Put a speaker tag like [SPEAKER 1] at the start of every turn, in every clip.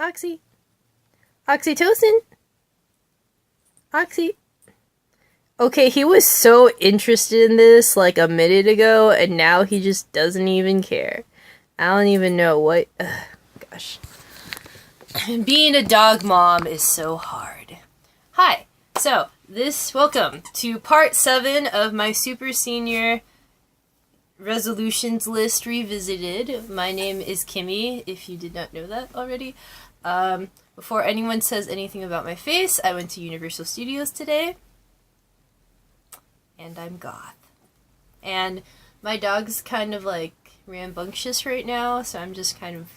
[SPEAKER 1] Oxy. Oxytocin. Oxy. Okay, he was so interested in this like a minute ago, and now he just doesn't even care. I don't even know what... gosh. Being a dog mom is so hard. Hi. So, welcome to part 7 of my Super Senior Resolutions List Revisited. My name is Kimmy, if you did not know that already. Before anyone says anything about my face, I went to Universal Studios today. And I'm goth. And my dog's kind of like rambunctious right now, so I'm just kind of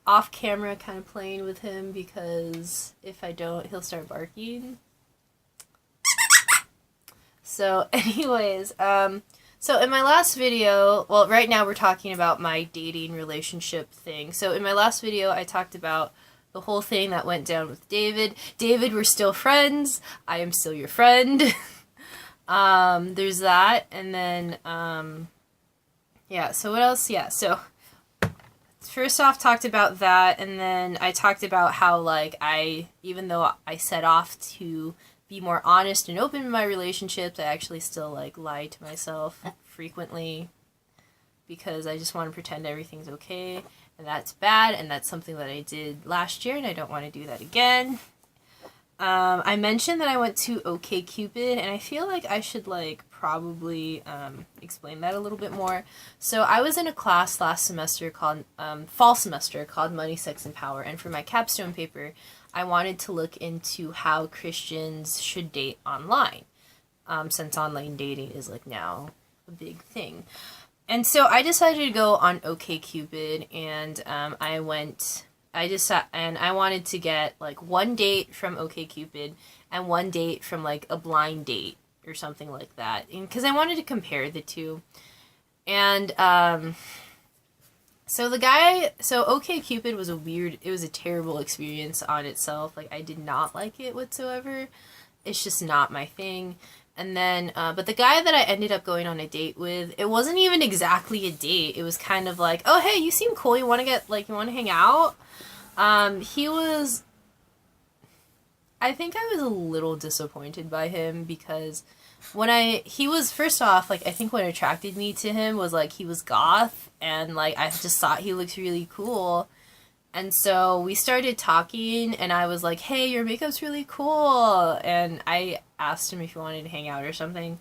[SPEAKER 1] off camera kind of playing with him because if I don't, he'll start barking. So anyways, so in my last video, well, right now we're talking about my dating relationship thing. So in my last video, I talked about the whole thing that went down with David. David, we're still friends. I am still your friend. There's that, and then, yeah, so what else? Yeah, so, first off, talked about that, and then I talked about how, like, even though I set off to be more honest and open in my relationships, I actually still, like, lie to myself frequently, because I just want to pretend everything's okay, and that's bad, and that's something that I did last year, and I don't want to do that again. I mentioned that I went to OkCupid, and I feel like I should, like, probably, explain that a little bit more. So, I was in a class last semester called, fall semester, called Money, Sex, and Power, and for my capstone paper, I wanted to look into how Christians should date online, since online dating is, like, now a big thing. And so, I decided to go on OkCupid, and, I wanted to get, like, one date from OkCupid and one date from, like, a blind date or something like that. Because I wanted to compare the two. And, so OkCupid was it was a terrible experience on itself. Like, I did not like it whatsoever. It's just not my thing. And then, but the guy that I ended up going on a date with, it wasn't even exactly a date. It was kind of like, oh, hey, you seem cool. You want to hang out? I think I was a little disappointed by him because first off, like, I think what attracted me to him was, like, he was goth, and, like, I just thought he looked really cool. And so we started talking, and I was like, hey, your makeup's really cool. And I asked him if he wanted to hang out or something.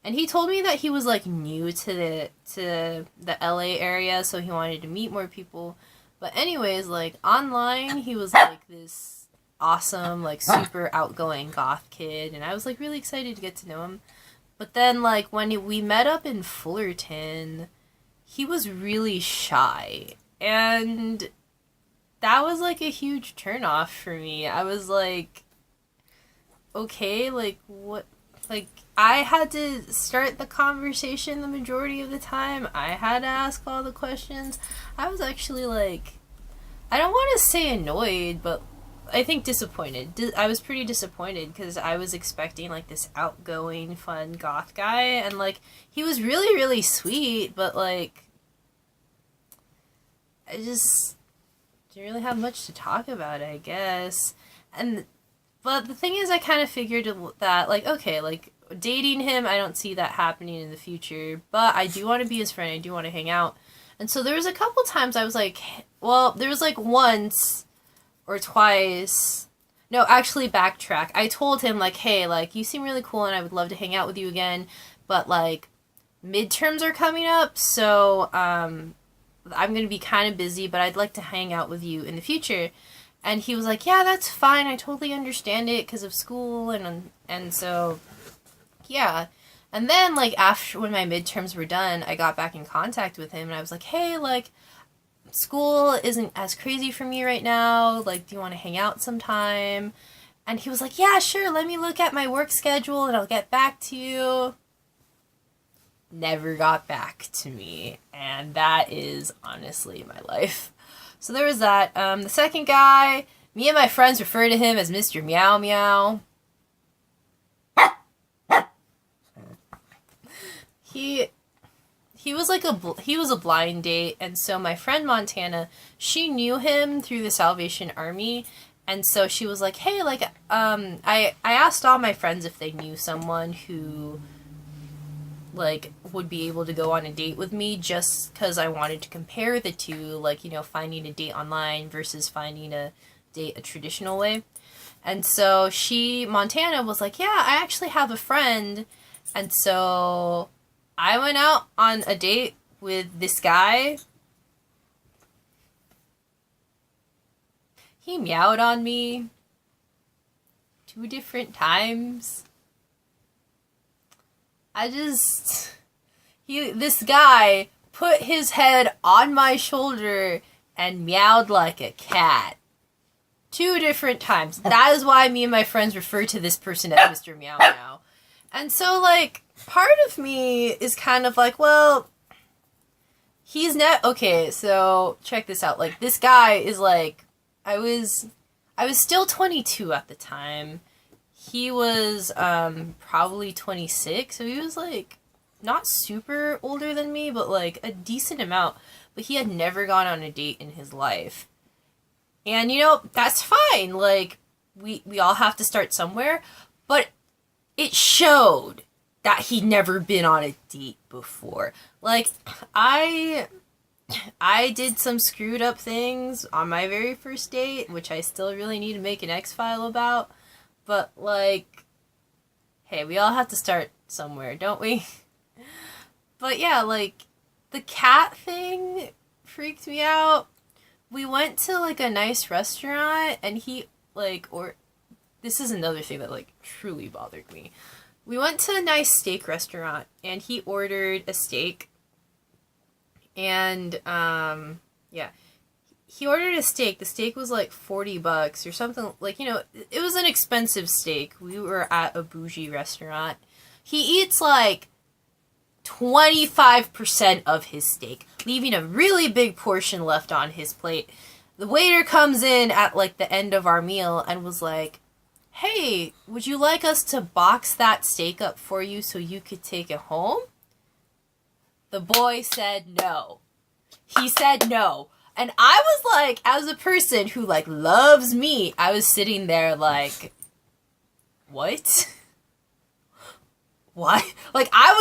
[SPEAKER 1] And he told me that he was, like, new to the LA area, so he wanted to meet more people. But anyways, like, online, he was, like, this awesome, like, super outgoing goth kid. And I was, like, really excited to get to know him. But then, like, when we met up in Fullerton, he was really shy. And that was, like, a huge turnoff for me. I was like, okay, like, what? Like, I had to start the conversation the majority of the time. I had to ask all the questions. I was actually, like, I don't want to say annoyed, but I think disappointed. I was pretty disappointed because I was expecting, like, this outgoing, fun goth guy. And, like, he was really, really sweet, but, like, I just didn't really have much to talk about, I guess. But the thing is, I kind of figured that, like, okay, like, dating him, I don't see that happening in the future, but I do want to be his friend, I do want to hang out. And so there was a couple times I was like, well, there was, like, once or twice, no, actually, backtrack. I told him, like, hey, like, you seem really cool and I would love to hang out with you again, but, like, midterms are coming up, so, I'm going to be kind of busy, but I'd like to hang out with you in the future. And he was like, yeah, that's fine. I totally understand it because of school. And so, yeah. And then, like, after, when my midterms were done, I got back in contact with him. And I was like, hey, like, school isn't as crazy for me right now. Like, do you want to hang out sometime? And he was like, yeah, sure. Let me look at my work schedule and I'll get back to you. Never got back to me. And that is honestly my life. So there was that. The second guy, me and my friends refer to him as Mr. Meow Meow. He he was like he was a blind date, and so my friend Montana, she knew him through the Salvation Army, and so she was like, hey, like I asked all my friends if they knew someone who like would be able to go on a date with me, just because I wanted to compare the two, like, you know, finding a date online versus finding a date a traditional way. And so Montana was like, yeah, I actually have a friend. And so I went out on a date with this guy. He meowed on me 2 different times. This guy put his head on my shoulder and meowed like a cat. 2 different times. That is why me and my friends refer to this person as Mr. Meow Meow. And so, like, part of me is kind of like, well, he's not okay. So check this out. Like, this guy is like, I was still 22 at the time. He was probably 26, so he was like not super older than me, but like a decent amount. But he had never gone on a date in his life. And, you know, that's fine. Like, we all have to start somewhere. But it showed that he'd never been on a date before. Like, I did some screwed up things on my very first date, which I still really need to make an X-File about. But, like, hey, we all have to start somewhere, don't we? But yeah, like, the cat thing freaked me out. We went to, like, a nice restaurant, and this is another thing that, like, truly bothered me. We went to a nice steak restaurant, and he ordered a steak. And, yeah. He ordered a steak. The steak was, like, $40 or something. Like, you know, it was an expensive steak. We were at a bougie restaurant. He eats, like, 25% of his steak, leaving a really big portion left on his plate. The waiter comes in at, like, the end of our meal and was like, hey, would you like us to box that steak up for you so you could take it home? The boy said no. He said no. And I was like, as a person who, like, loves meat, I was sitting there like, what? What? Like, I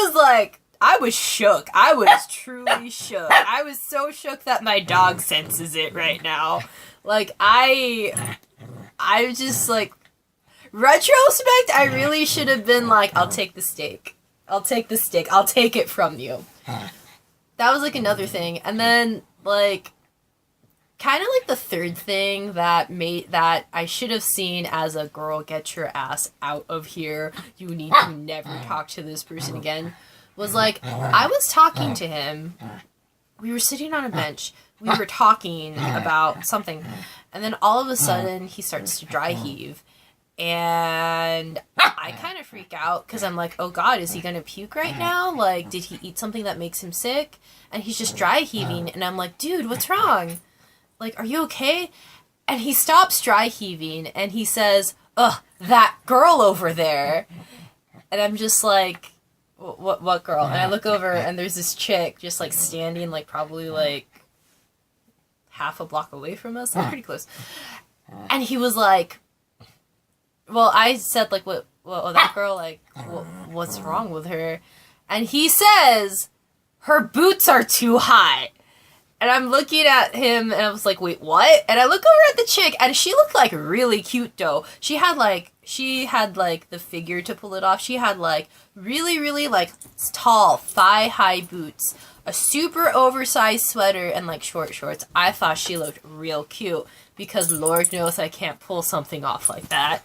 [SPEAKER 1] was shook. I was truly shook. I was so shook that my dog senses it right now. Like, I just, like, retrospect, I really should have been like, I'll take the steak. I'll take the steak. I'll take it from you. That was, like, another thing. And then, like, kind of like the third thing that I should have seen as a girl, get your ass out of here. You need to never talk to this person again. Was like, I was talking to him. We were sitting on a bench. We were talking about something. And then all of a sudden, he starts to dry heave. And I kind of freak out because I'm like, oh God, is he going to puke right now? Like, did he eat something that makes him sick? And he's just dry heaving. And I'm like, dude, what's wrong? Like, are you okay? And he stops dry heaving and he says, ugh, that girl over there. And I'm just like, what girl? And I look over and there's this chick just, like, standing, like, probably, like, half a block away from us. Like, pretty close. And he was like, well, I said, like, what that girl, like, what's wrong with her? And he says, her boots are too high. And I'm looking at him, and I was like, wait, what? And I look over at the chick, and she looked, like, really cute, though. She had, like, the figure to pull it off. She had, like, really, really, like, tall, thigh-high boots, a super oversized sweater, and, like, short shorts. I thought she looked real cute, because Lord knows I can't pull something off like that.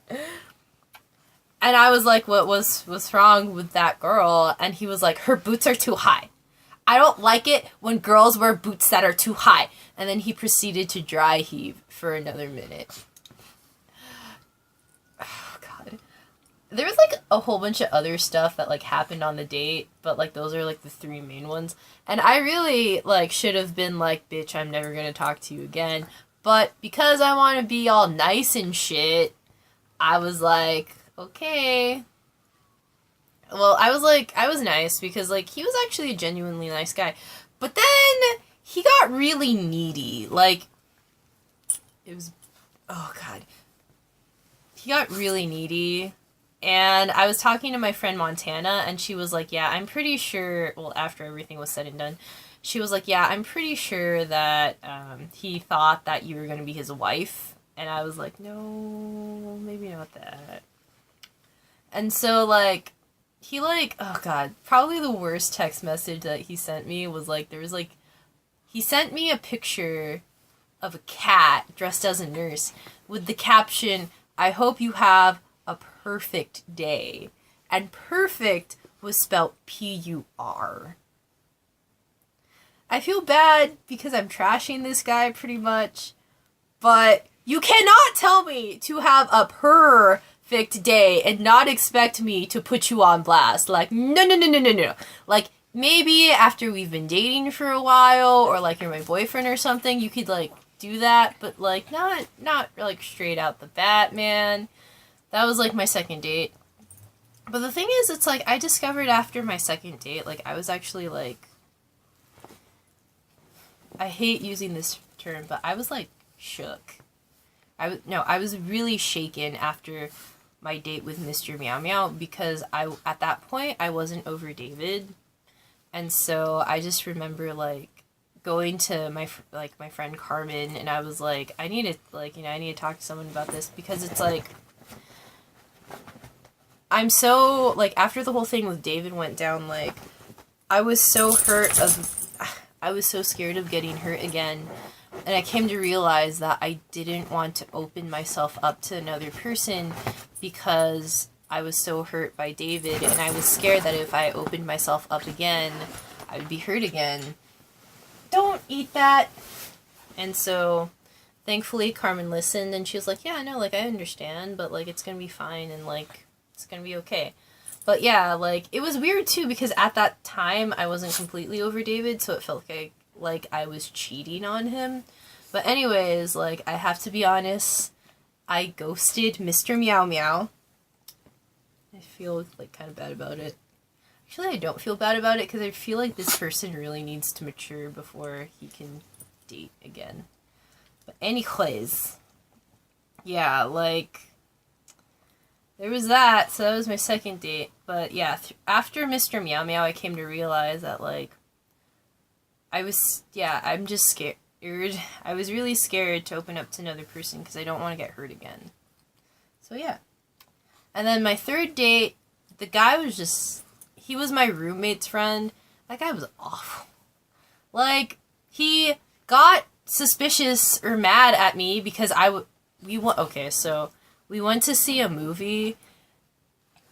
[SPEAKER 1] And I was like, what's wrong with that girl? And he was like, her boots are too high. I don't like it when girls wear boots that are too high. And then he proceeded to dry heave for another minute. Oh, God. There was, like, a whole bunch of other stuff that, like, happened on the date. But, like, those are, like, the 3 main ones. And I really, like, should have been like, bitch, I'm never gonna talk to you again. But because I want to be all nice and shit, I was like, okay. Well, I was nice because, like, he was actually a genuinely nice guy. But then he got really needy. Like, it was, oh God. He got really needy. And I was talking to my friend Montana, and she was like, yeah, I'm pretty sure, well, after everything was said and done, she was like, yeah, I'm pretty sure that he thought that you were going to be his wife. And I was like, no, maybe not that. And so, like, he, like, oh God, probably the worst text message that he sent me was, like, there was, like, he sent me a picture of a cat dressed as a nurse with the caption, I hope you have a perfect day. And perfect was spelled P-U-R. I feel bad because I'm trashing this guy pretty much, but you cannot tell me to have a perfect day and not expect me to put you on blast. Like, no, no, no, no, no, no. Like, maybe after we've been dating for a while, or like you're my boyfriend or something, you could like do that, but like not like straight out the bat, man. That was like my second date. But the thing is, it's like I discovered after my second date, like I was actually like, I hate using this term, but I was like shook. I was really shaken after my date with Mr. Meow Meow because at that point I wasn't over David. And so I just remember like going to my friend Carmen, and I was like, I need to talk to someone about this because it's like I'm so like after the whole thing with David went down, like I was so scared of getting hurt again. And I came to realize that I didn't want to open myself up to another person because I was so hurt by David, and I was scared that if I opened myself up again, I would be hurt again. Don't eat that! And so, thankfully, Carmen listened, and she was like, yeah, no, like, I understand, but, like, it's gonna be fine, and, like, it's gonna be okay. But, yeah, like, it was weird, too, because at that time, I wasn't completely over David, so it felt like I was cheating on him. But anyways, like, I have to be honest, I ghosted Mr. Meow Meow. I feel, like, kind of bad about it. Actually, I don't feel bad about it, because I feel like this person really needs to mature before he can date again. But anyways, yeah, like, there was that, so that was my second date. But yeah, after Mr. Meow Meow, I came to realize that, like, I'm just scared. I was really scared to open up to another person because I don't want to get hurt again. So yeah. And then my third date, the guy was he was my roommate's friend. That guy was awful. Like, he got suspicious or mad at me because we went to see a movie,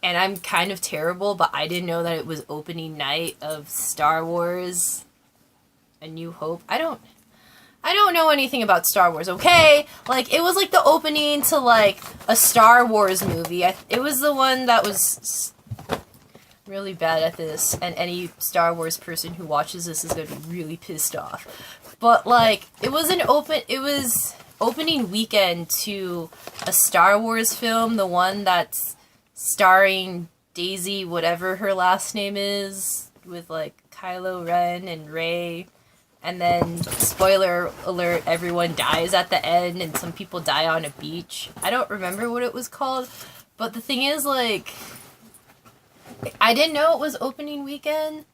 [SPEAKER 1] and I'm kind of terrible, but I didn't know that it was opening night of Star Wars A New Hope. I don't know anything about Star Wars, okay? Like, it was like the opening to like a Star Wars movie. It was the one that was really bad at this, and any Star Wars person who watches this is gonna be really pissed off. But like, it was opening weekend to a Star Wars film, the one that's starring Daisy, whatever her last name is, with like Kylo Ren and Rey. And then, spoiler alert, everyone dies at the end, and some people die on a beach. I don't remember what it was called, but the thing is, like, I didn't know it was opening weekend,